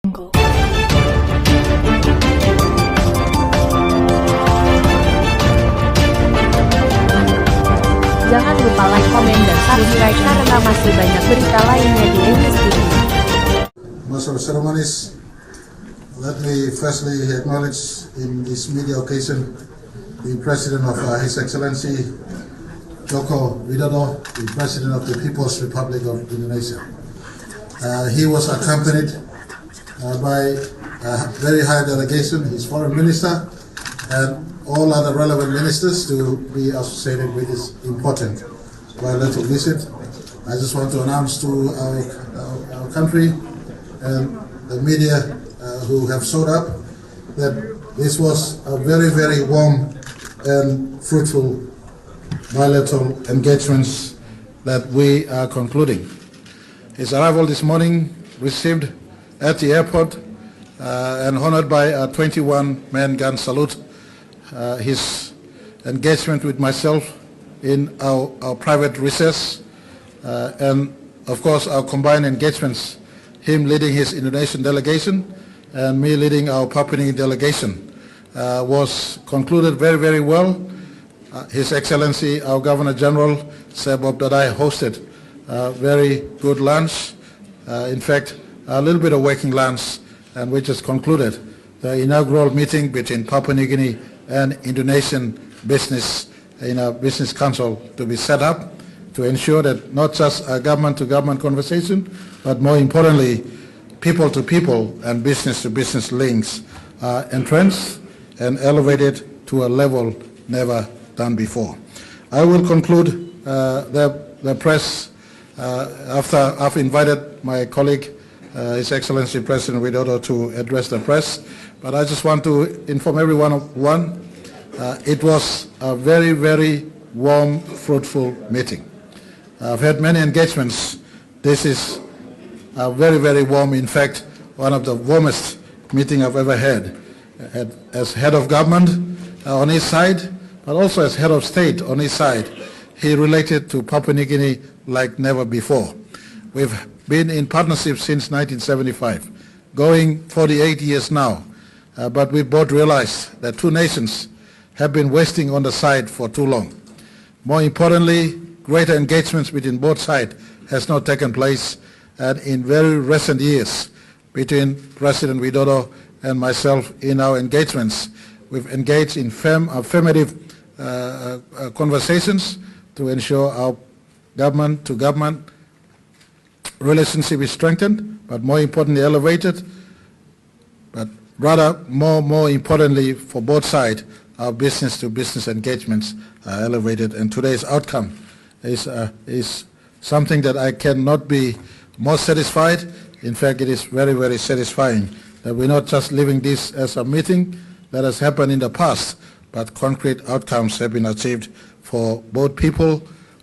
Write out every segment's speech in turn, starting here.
Jangan lupa like, komen, dan subscribe karena masih banyak berita lainnya di English TV. Master of Ceremonies, let me firstly acknowledge in this media occasion the President of His Excellency Jokowidodo, the President of the People's Republic of Indonesia. He was accompanied by a very high delegation, his foreign minister, and all other relevant ministers to be associated with this important bilateral visit. I just want to announce to our country and the media who have showed up that this was a very, very warm and fruitful bilateral engagements that we are concluding. His arrival this morning, received at the airport and honored by a 21-man gun salute. His engagement with myself in our private recess, and of course our combined engagements, him leading his Indonesian delegation and me leading our Papua New Guinea delegation, was concluded very, very well. His Excellency, our Governor General, Sebob Dadai, hosted a very good lunch, in fact, a little bit of working lunch, and we just concluded the inaugural meeting between Papua New Guinea and Indonesian business in a business council to be set up to ensure that not just a government-to-government conversation, but more importantly, people-to-people and business-to-business links are entrenched and elevated to a level never done before. I will conclude the press after I've invited my colleague, His Excellency President Widodo, to address the press. But I just want to inform everyone of one. It was a very, very warm, fruitful meeting. I've had many engagements. This is a very, very warm, in fact, one of the warmest meetings I've ever had. As head of government on his side, but also as head of state on his side, he related to Papua New Guinea like never before. We've been in partnership since 1975, going 48 years now. But we both realized that two nations have been wasting on the side for too long. More importantly, greater engagements between both sides has not taken place, and in very recent years, between President Widodo and myself in our engagements, we've engaged in affirmative conversations to ensure our government-to-government relationship is strengthened, but more importantly elevated, but rather more importantly for both sides, our business-to-business engagements are elevated, and today's outcome is something that I cannot be more satisfied. In fact, it is very, very satisfying that we're not just leaving this as a meeting that has happened in the past, but concrete outcomes have been achieved for both people,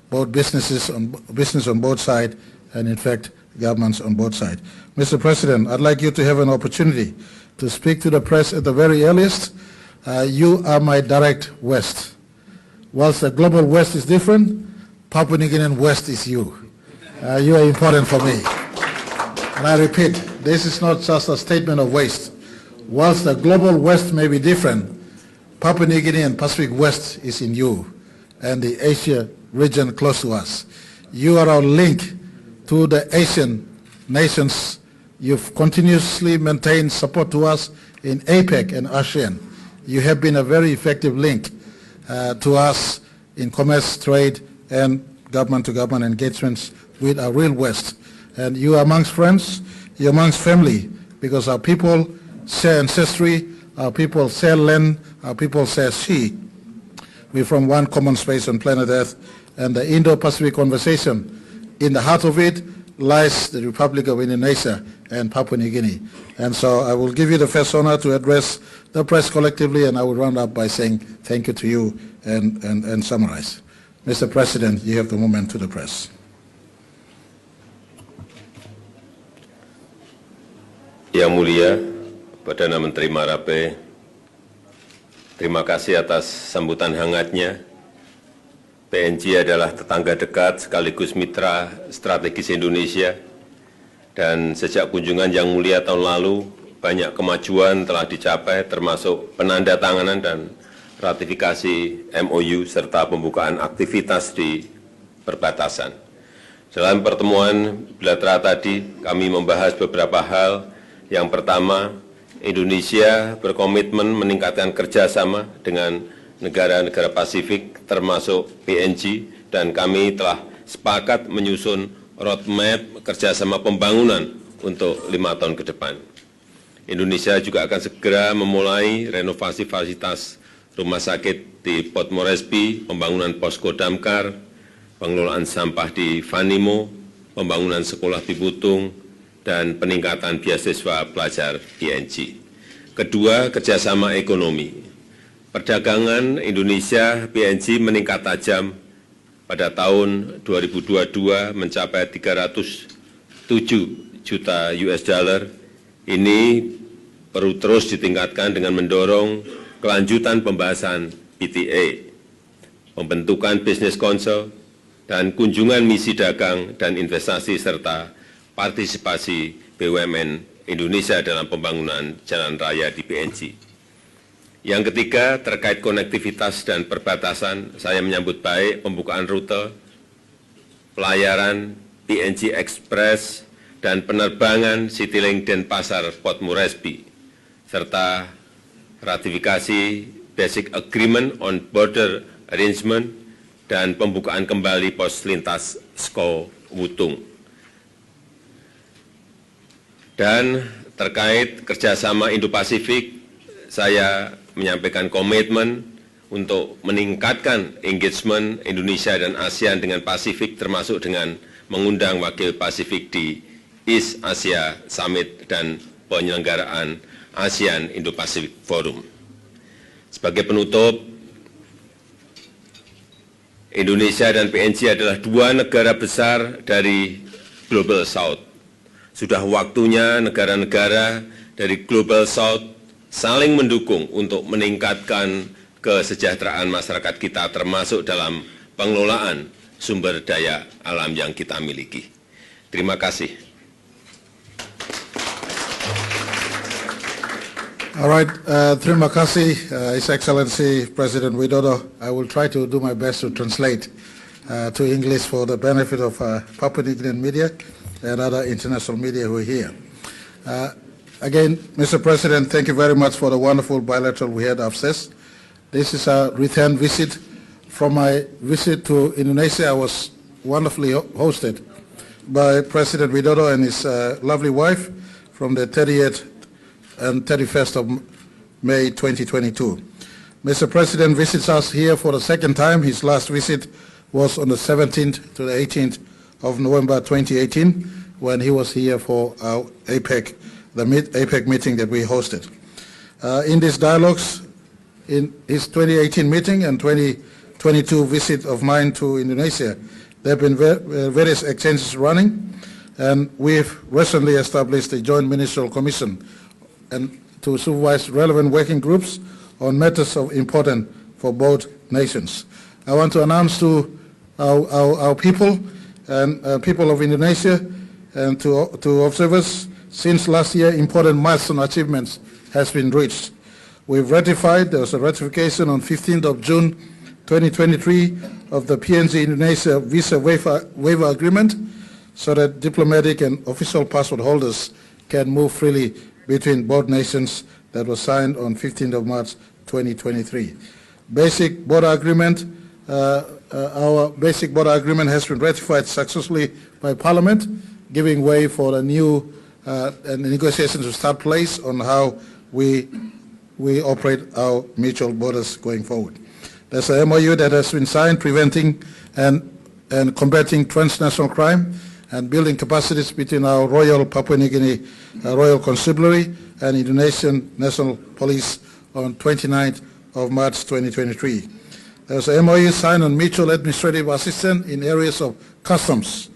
both business on both sides, and in fact, governments on both sides. Mr. President, I'd like you to have an opportunity to speak to the press at the very earliest. You are my direct West. Whilst the global West is different, Papua New Guinean West is you. You are important for me. And I repeat, this is not just a statement of waste. Whilst the global West may be different, Papua New Guinea and Pacific West is in you and the Asia region close to us. You are our link to the Asian nations. You've continuously maintained support to us in APEC and ASEAN. You have been a very effective link to us in commerce, trade, and government-to-government engagements with our real West. And you are amongst friends, you're amongst family, because our people share ancestry, our people share land, our people share sea. We're from one common space on planet Earth, and the Indo-Pacific conversation, in the heart of it lies the Republic of Indonesia and Papua New Guinea. And so I will give you the first honor to address the press collectively, and I will round up by saying thank you to you and summarize. Mr. President, you have the moment to the press. Yang Mulia, Perdana Menteri Marape, terima kasih atas sambutan hangatnya. PNG adalah tetangga dekat sekaligus mitra strategis Indonesia Dan sejak kunjungan Yang Mulia tahun lalu, banyak kemajuan telah dicapai termasuk penandatanganan dan ratifikasi MOU serta pembukaan aktivitas di perbatasan. Dalam pertemuan bilateral tadi, kami membahas beberapa hal. Yang pertama, Indonesia berkomitmen meningkatkan kerjasama dengan negara-negara Pasifik termasuk PNG, dan kami telah sepakat menyusun roadmap kerjasama pembangunan untuk 5 tahun ke depan. Indonesia juga akan segera memulai renovasi fasilitas rumah sakit di Port Moresby, pembangunan posko damkar, pengelolaan sampah di Vanimo, pembangunan sekolah di Butung, dan peningkatan beasiswa pelajar PNG. Kedua, kerjasama ekonomi. Perdagangan Indonesia PNG meningkat tajam pada tahun 2022 mencapai 307 juta US dollar. Ini perlu terus ditingkatkan dengan mendorong kelanjutan pembahasan PTA, pembentukan Business Council, dan kunjungan misi dagang dan investasi serta partisipasi BUMN Indonesia dalam pembangunan jalan raya di PNG. Yang ketiga, terkait konektivitas dan perbatasan, saya menyambut baik pembukaan rute, pelayaran PNG Express, dan penerbangan Citylink Denpasar Port Moresby, serta ratifikasi Basic Agreement on Border Arrangement dan pembukaan kembali pos lintas Sko Wutung. Dan terkait kerjasama Indo-Pasifik, saya menyampaikan komitmen untuk meningkatkan engagement Indonesia dan ASEAN dengan Pasifik, termasuk dengan mengundang wakil Pasifik di East Asia Summit dan penyelenggaraan ASEAN Indo-Pacific Forum. Sebagai penutup, Indonesia dan PNG adalah dua negara besar dari Global South. Sudah waktunya negara-negara dari Global South saling mendukung untuk meningkatkan kesejahteraan masyarakat kita, termasuk dalam pengelolaan sumber daya alam yang kita miliki. Terima kasih. All right, terima kasih, His Excellency President Widodo. I will try to do my best to translate to English for the benefit of Papua New Guinean media and other international media who are here. Again, Mr. President, thank you very much for the wonderful bilateral we had access. This is a return visit. From my visit to Indonesia, I was wonderfully hosted by President Widodo and his lovely wife from the 30th and 31st of May 2022. Mr. President visits us here for the second time. His last visit was on the 17th to the 18th of November 2018 when he was here for our APEC, the APEC meeting that we hosted. In these dialogues, in his 2018 meeting and 2022 visit of mine to Indonesia, there have been various exchanges running, and we've recently established a joint ministerial commission and to supervise relevant working groups on matters of importance for both nations. I want to announce to our people and people of Indonesia and to observers, since last year, important milestone achievements has been reached. We've ratified, there was a ratification on 15th of June 2023 of the PNG-Indonesia Visa Waiver Agreement so that diplomatic and official passport holders can move freely between both nations. That was signed on 15th of March 2023. Basic border agreement, our basic border agreement has been ratified successfully by Parliament, giving way for a new negotiations to start place on how we operate our mutual borders going forward. There's a MOU that has been signed preventing and combating transnational crime and building capacities between our Royal Papua New Guinea Royal Constabulary and Indonesian National Police on 29th of March 2023. There's a MOU signed on mutual administrative assistance in areas of customs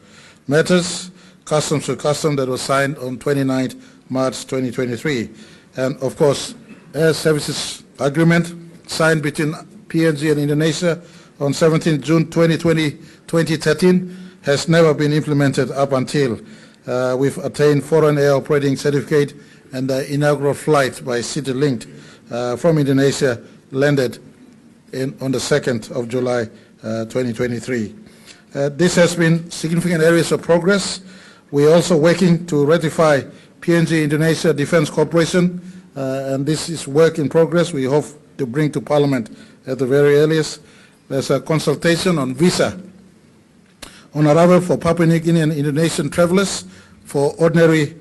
matters, customs to custom, that was signed on 29th March 2023. And of course, air services agreement signed between PNG and Indonesia on 17 June 2013 has never been implemented up until, We've attained foreign air operating certificate, and the inaugural flight by CityLink from Indonesia landed on the 2nd of July 2023. This has been significant areas of progress. We are also working to ratify PNG Indonesia Defence Cooperation, and this is work in progress. We hope to bring to Parliament at the very earliest. There's a consultation on visa on arrival for Papua New Guinea and Indonesian travelers for ordinary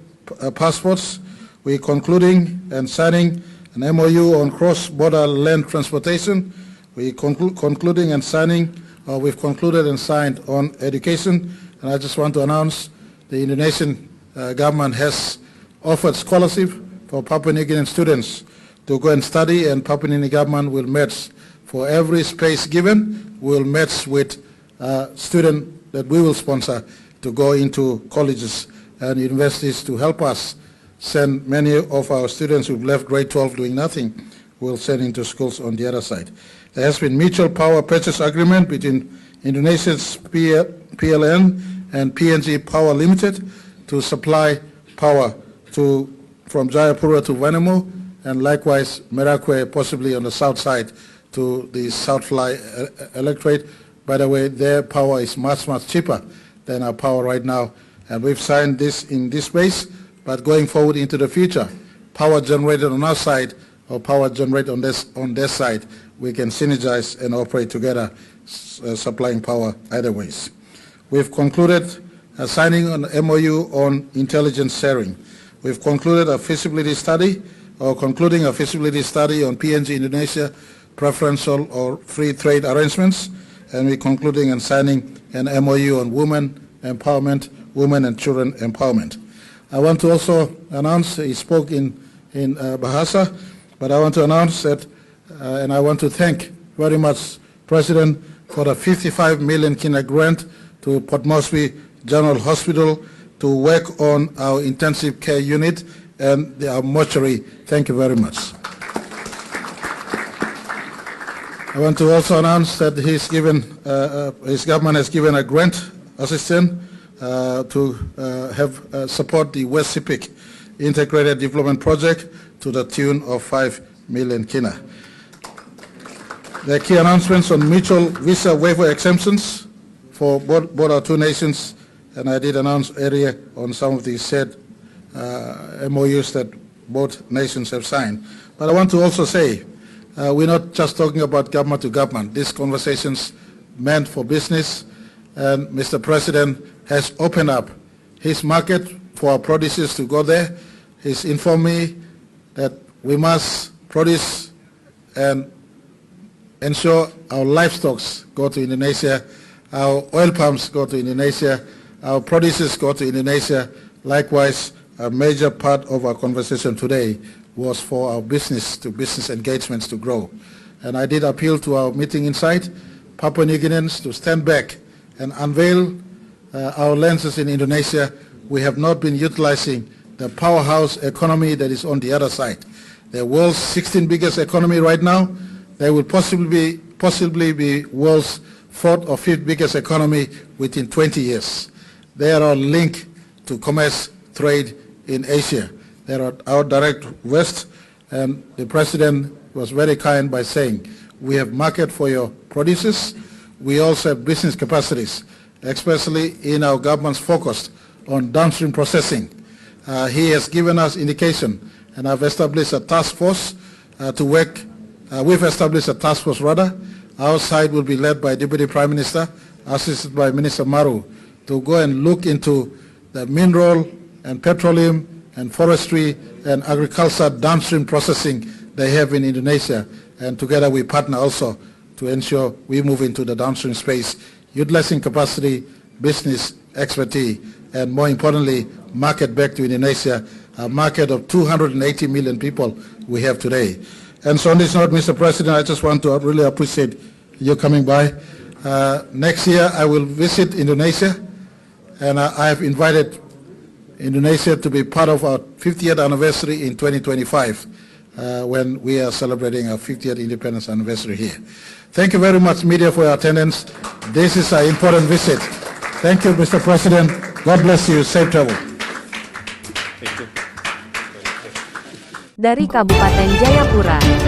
passports. We're concluding and signing an MOU on cross-border land transportation. We're concluding and signing, we've concluded and signed on education. And I just want to announce the Indonesian government has offered scholarship for Papua New Guinean students to go and study, and Papua New Guinea government will match for every space given. We'll match with student that we will sponsor to go into colleges and universities to help us send many of our students who've left grade 12 doing nothing. We'll send into schools on the other side. There has been mutual power purchase agreement between Indonesia's PLN and PNG Power Limited to supply power from Jayapura to Vanimo, and likewise Merakwe possibly on the south side to the South Fly electorate. By the way, their power is much, much cheaper than our power right now, and we've signed this in this space, but going forward into the future, power generated on our side or power generated on their side, we can synergize and operate together, supplying power either ways. We've concluded signing an MOU on intelligence sharing. We've concluded a feasibility study, or concluding a feasibility study on PNG Indonesia preferential or free trade arrangements, and we're concluding and signing an MOU on women empowerment, women and children empowerment. I want to also announce, he spoke in Bahasa, but I want to announce that, and I want to thank very much President for the 55 million kina grant to Port Moresby General Hospital to work on our intensive care unit and our mortuary. Thank you very much. I want to also announce that his government has given a grant assistance to support the West Sepik Integrated Development Project to the tune of 5 million kina. The key announcements on mutual visa waiver exemptions for both our two nations, and I did announce earlier on some of the said MOUs that both nations have signed. But I want to also say, we're not just talking about government to government. These conversations meant for business, and Mr. President has opened up his market for our producers to go there. He's informed me that we must produce and ensure our livestock go to Indonesia, our oil palms go to Indonesia, our producers go to Indonesia. Likewise, a major part of our conversation today was for our business-to-business engagements to grow. And I did appeal to our meeting inside, Papua New Guineans to stand back and unveil our lenses in Indonesia. We have not been utilizing the powerhouse economy that is on the other side. The world's 16th biggest economy right now, they will possibly be world's 4th or 5th biggest economy within 20 years. They are linked to commerce, trade in Asia. They are our direct west, and the President was very kind by saying, we have market for your producers. We also have business capacities, especially in our government's focus on downstream processing. He has given us indication, and I've established a task force to work. We've established a task force rather. Our side will be led by Deputy Prime Minister, assisted by Minister Maru, to go and look into the mineral and petroleum and forestry and agriculture downstream processing they have in Indonesia. And together we partner also to ensure we move into the downstream space, utilizing capacity, business, expertise, and more importantly, market back to Indonesia, a market of 280 million people we have today. And so on this note, Mr. President, I just want to really appreciate you coming by. Next year I will visit Indonesia, and I have invited Indonesia to be part of our 50th anniversary in 2025 when we are celebrating our 50th independence anniversary here. Thank you very much, media, for your attendance. This is an important visit. Thank you, Mr. President. God bless you. Safe travel. dari Kabupaten Jayapura.